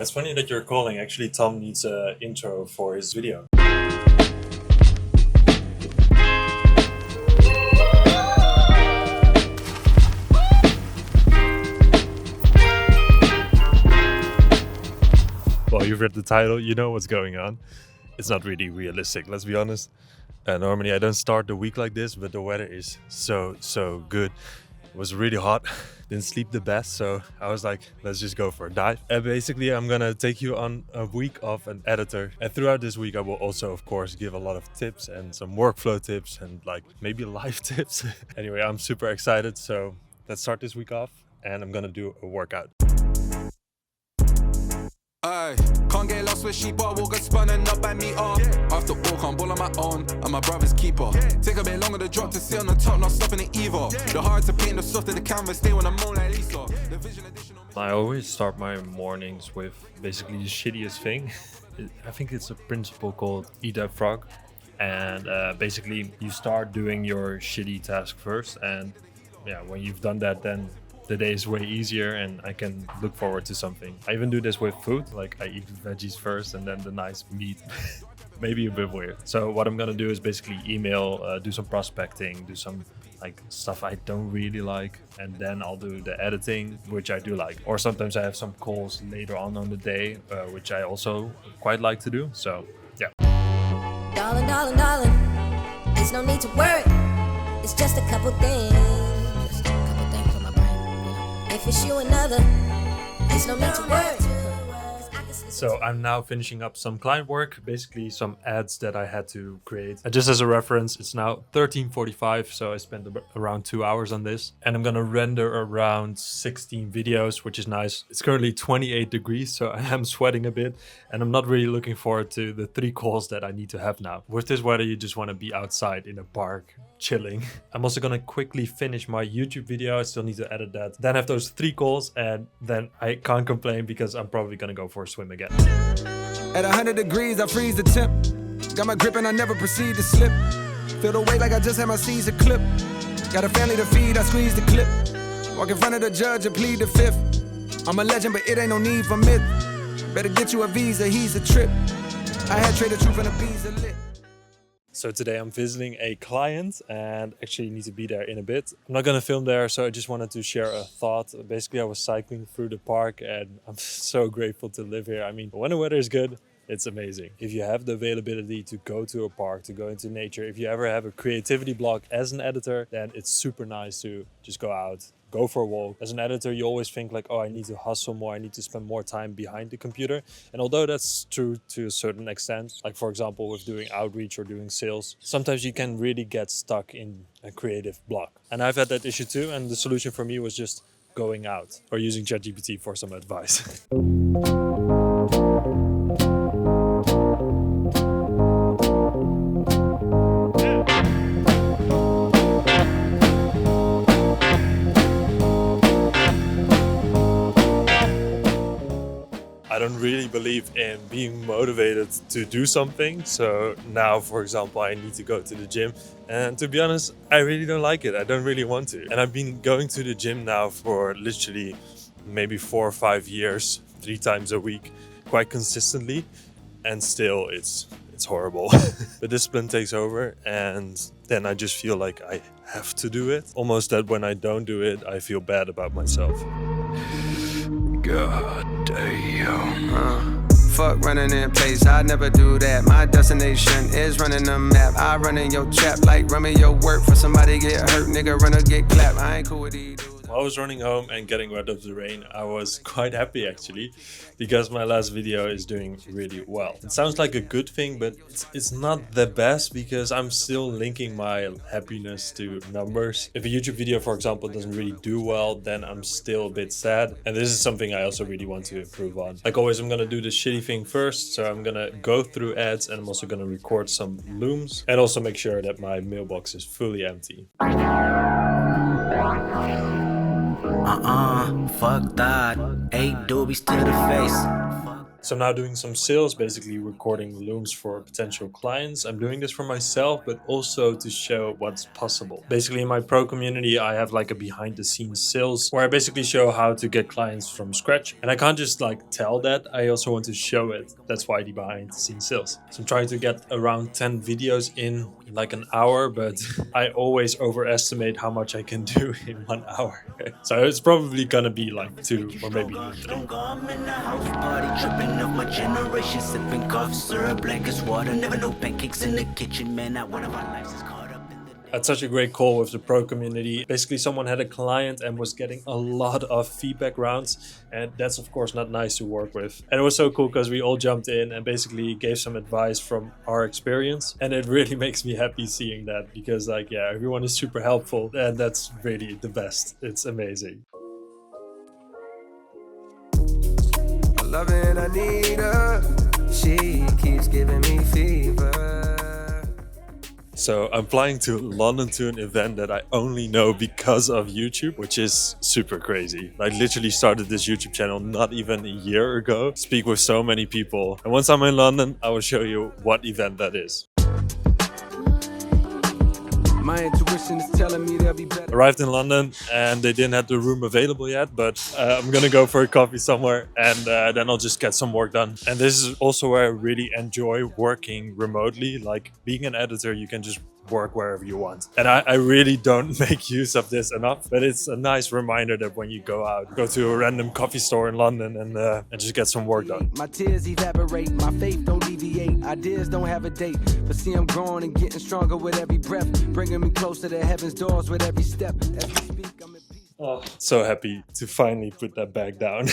It's funny that you're calling. Actually, Tom needs an intro for his video. Well, you've read the title, you know what's going on. It's not really realistic, let's be honest. Normally I don't start the week like this, but the weather is so good. It was really hot, didn't sleep the best, so I was like, let's just go for a dive. And basically I'm gonna take you on a week of an editor. And throughout this week I will also, of course, give a lot of tips and some workflow tips and like maybe life tips. Anyway, I'm super excited, so let's start this week off and I'm gonna do a workout. Aye, can't get lost with sheep, but walk a spun and not by me off. After all, can't ball on my own, I'm my brother's keeper. Take a bit longer to drop to sit on the top, not stopping it either. The hard to paint, the softer the canvas, stay when I'm on like Lisa. The vision additional. I always start my mornings with basically the shittiest thing. I think it's a principle called eat that frog. And basically you start doing your shitty task first. And yeah, when you've done that, then the day is way easier and I can look forward to something. I even do this with food, like I eat veggies first and then the nice meat. Maybe a bit weird. So what I'm gonna do is basically email, do some prospecting, do some like stuff I don't really like, and then I'll do the editing, which I do like. Or sometimes I have some calls later on the day, which I also quite like to do. So yeah. Darling, darling, darling, there's no need to worry. It's just a couple things. If it's you another, there's no need to worry. So I'm now finishing up some client work, basically some ads that I had to create. And just as a reference, it's now 13:45, so I spent around 2 hours on this. And I'm gonna render around 16 videos, which is nice. It's currently 28 degrees, so I am sweating a bit. And I'm not really looking forward to the 3 calls that I need to have now. With this weather, you just wanna be outside in a park, chilling. I'm also gonna quickly finish my YouTube video. I still need to edit that. Then I have those 3 calls, and then I can't complain because I'm probably gonna go for a swim again. At 100 degrees, I freeze the temp. Got my grip and I never proceed to slip. Feel the weight like I just had my Caesar clip. Got a family to feed, I squeeze the clip. Walk in front of the judge and plead the fifth. I'm a legend, but it ain't no need for myth. Better get you a visa, he's a trip. I had traded truth and a visa lit. So today I'm visiting a client and actually need to be there in a bit. I'm not gonna film there, so I just wanted to share a thought. Basically, I was cycling through the park and I'm so grateful to live here. I mean, when the weather is good, it's amazing. If you have the availability to go to a park, to go into nature, if you ever have a creativity block as an editor, then it's super nice to just go out, go for a walk. As an editor, you always think like, oh, I need to hustle more, I need to spend more time behind the computer. And although that's true to a certain extent, like for example, with doing outreach or doing sales, sometimes you can really get stuck in a creative block. And I've had that issue too. And the solution for me was just going out or using ChatGPT for some advice. I don't really believe in being motivated to do something. So now, for example, I need to go to the gym. And to be honest, I really don't like it. I don't really want to. And I've been going to the gym now for literally maybe 4 or 5 years, 3 times a week, quite consistently. And still it's horrible. The discipline takes over and then I just feel like I have to do it. Almost that when I don't do it, I feel bad about myself. God damn. Fuck running in place, I never do that. My destination is running the map. I run in your trap like running your work. For somebody get hurt, nigga run or get clapped. I ain't cool with these dudes. While I was running home and getting rid of the rain, I was quite happy actually, because my last video is doing really well. It sounds like a good thing, but it's not the best because I'm still linking my happiness to numbers. If a YouTube video, for example, doesn't really do well, then I'm still a bit sad. And this is something I also really want to improve on. Like always, I'm gonna do the shitty thing first. So I'm gonna go through ads and I'm also gonna record some looms and also make sure that my mailbox is fully empty. Fuck that. 8 doobies to the face. So I'm now doing some sales, basically recording looms for potential clients. I'm doing this for myself, but also to show what's possible. Basically in my pro community, I have like a behind the scenes sales where I basically show how to get clients from scratch. And I can't just like tell that, I also want to show it. That's why the behind the scenes sales. So I'm trying to get around 10 videos in like an hour, but I always overestimate how much I can do in 1 hour. So it's probably gonna be like 2 or maybe 3. I'm in the house party, tripping off my generation, sipping cough syrup, black as water, never no pancakes in the kitchen, man, not one of our lives is caught up in the day. Had such a great call with the pro community. Basically someone had a client and was getting a lot of feedback rounds, and that's of course not nice to work with. And it was so cool because we all jumped in and basically gave some advice from our experience, and it really makes me happy seeing that, because like, yeah, everyone is super helpful, and that's really the best. It's amazing. I love it, I need her. She keeps giving me fever. So I'm flying to London to an event that I only know because of YouTube, which is super crazy. I literally started this YouTube channel not even a year ago. Speak with so many people. And once I'm in London, I will show you what event that is. My intuition is telling me they'll be better. Arrived in London and they didn't have the room available yet, but I'm gonna go for a coffee somewhere, and then I'll just get some work done. And this is also where I really enjoy working remotely. Like being an editor, you can just work wherever you want. And I really don't make use of this enough, but it's a nice reminder that when you go out, go to a random coffee store in London and just get some work done. My tears evaporate, my faith don't deviate, ideas don't have a date, but see I'm growing and getting stronger with every breath, bringing me closer to heaven's doors with every step. As we speak, I'm at peace. Oh, so happy to finally put that bag down.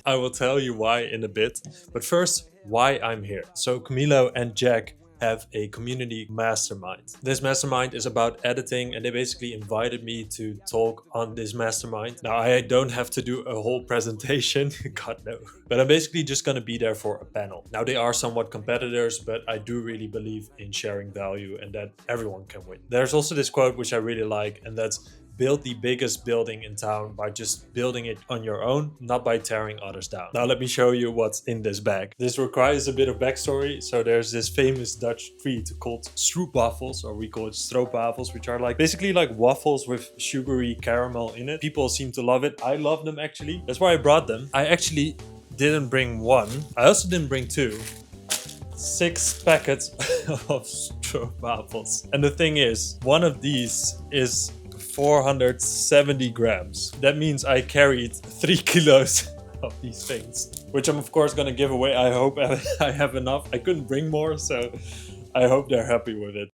I will tell you why in a bit, but first, why I'm here. So Camilo and Jack have a community mastermind. This mastermind is about editing, and they basically invited me to talk on this mastermind. Now I don't have to do a whole presentation, God no, but I'm basically just gonna be there for a panel. Now they are somewhat competitors, but I do really believe in sharing value and that everyone can win. There's also this quote which I really like, and that's: build the biggest building in town by just building it on your own, not by tearing others down. Now let me show you what's in this bag. This requires a bit of backstory. So there's this famous Dutch treat called stroopwafels, or we call it stroopwafels, which are like basically like waffles with sugary caramel in it. People seem to love it. I love them actually. That's why I brought them. I actually didn't bring one. I also didn't bring two. 6 packets of stroopwafels. And the thing is, one of these is 470 grams. That means I carried 3 kilos of these things, which I'm of course gonna give away. I hope I have enough. I couldn't bring more, so I hope they're happy with it.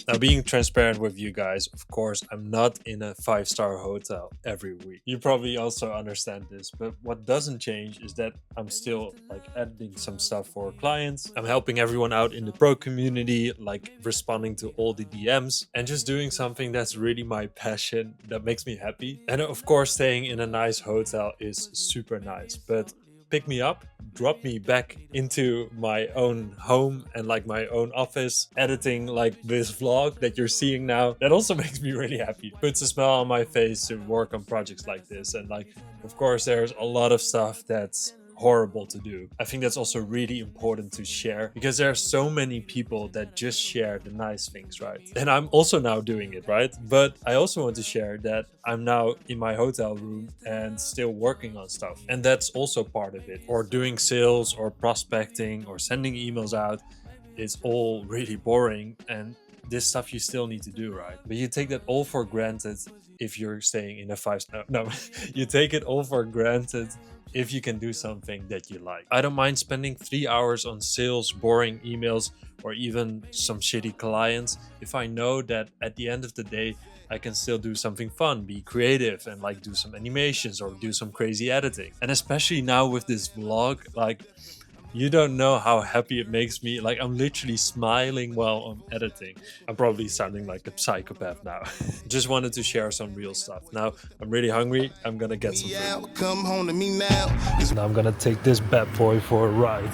Now, being transparent with you guys, of course, I'm not in a 5-star hotel every week. You probably also understand this, but what doesn't change is that I'm still like editing some stuff for clients. I'm helping everyone out in the pro community, like responding to all the DMs and just doing something that's really my passion, that makes me happy. And of course, staying in a nice hotel is super nice, but pick me up, drop me back into my own home and like my own office, editing like this vlog that you're seeing now. That also makes me really happy. Puts a smile on my face to work on projects like this. And like, of course, there's a lot of stuff that's horrible to do. I think that's also really important to share, because there are so many people that just share the nice things, right? And I'm also now doing it, right? But I also want to share that I'm now in my hotel room and still working on stuff. And that's also part of it. Or doing sales or prospecting or sending emails out. It's all really boring, and this stuff you still need to do, right? But you take that all for granted if you're staying in a 5-star. No, you take it all for granted if you can do something that you like. I don't mind spending 3 hours on sales, boring emails, or even some shitty clients if I know that at the end of the day, I can still do something fun, be creative, and like do some animations or do some crazy editing. And especially now with this vlog, like, you don't know how happy it makes me. Like, I'm literally smiling while I'm editing. I'm probably sounding like a psychopath now. Just wanted to share some real stuff. Now, I'm really hungry. I'm gonna get some food. Come home to me now. Now I'm gonna take this bad boy for a ride.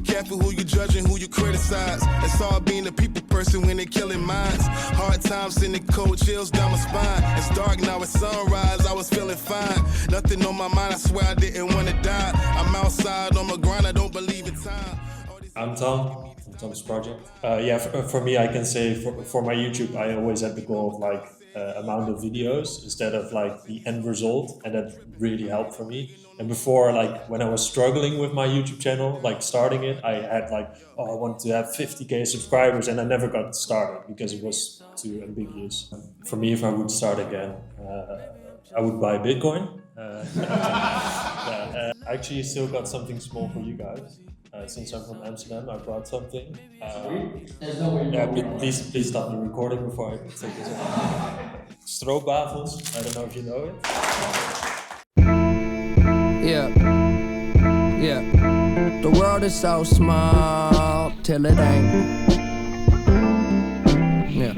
careful who you judge and who you criticize. It's all being a people person when they killing minds. Hard times sending cold chills down my spine. It's dark now, it's sunrise, I was feeling fine. Nothing on my mind, I swear I didn't want to die. I'm outside on my grind, I don't believe in time. I'm Tom from Tom's Project. For me, I can say for my YouTube, I always had the goal of like amount of videos instead of like the end result, and that really helped for me. And before, like when I was struggling with my YouTube channel, like starting it, I had like, I want to have 50k subscribers, and I never got started because it was too ambiguous. For me, if I would start again, I would buy Bitcoin. I actually still got something small for you guys. Since I'm from Amsterdam, I brought something. Please stop the recording before I take this off. Stroopwafels, I don't know if you know it. Yeah. The world is so small till it ain't. Yeah.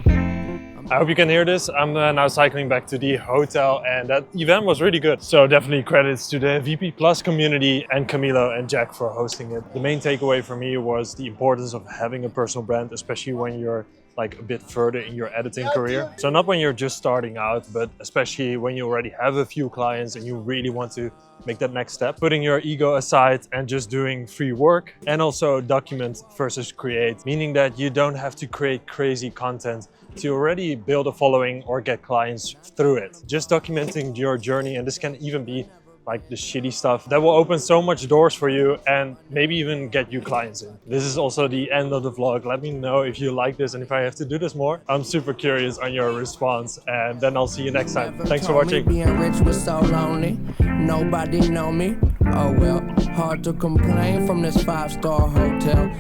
I hope you can hear this. I'm now cycling back to the hotel, and that event was really good. So definitely credits to the VP Plus community and Camilo and Jack for hosting it. The main takeaway for me was the importance of having a personal brand, especially when you're like a bit further in your editing career. So not when you're just starting out, but especially when you already have a few clients and you really want to make that next step. Putting your ego aside and just doing free work, and also document versus create, meaning that you don't have to create crazy content to already build a following or get clients through it. Just documenting your journey, and this can even be like the shitty stuff that will open so much doors for you and maybe even get you clients in. This is also the end of the vlog. Let me know if you like this and if I have to do this more. I'm super curious on your response, and then I'll see you next time. Thanks for watching. Being rich was so lonely, nobody know me. Oh well, hard to complain from this 5-star hotel.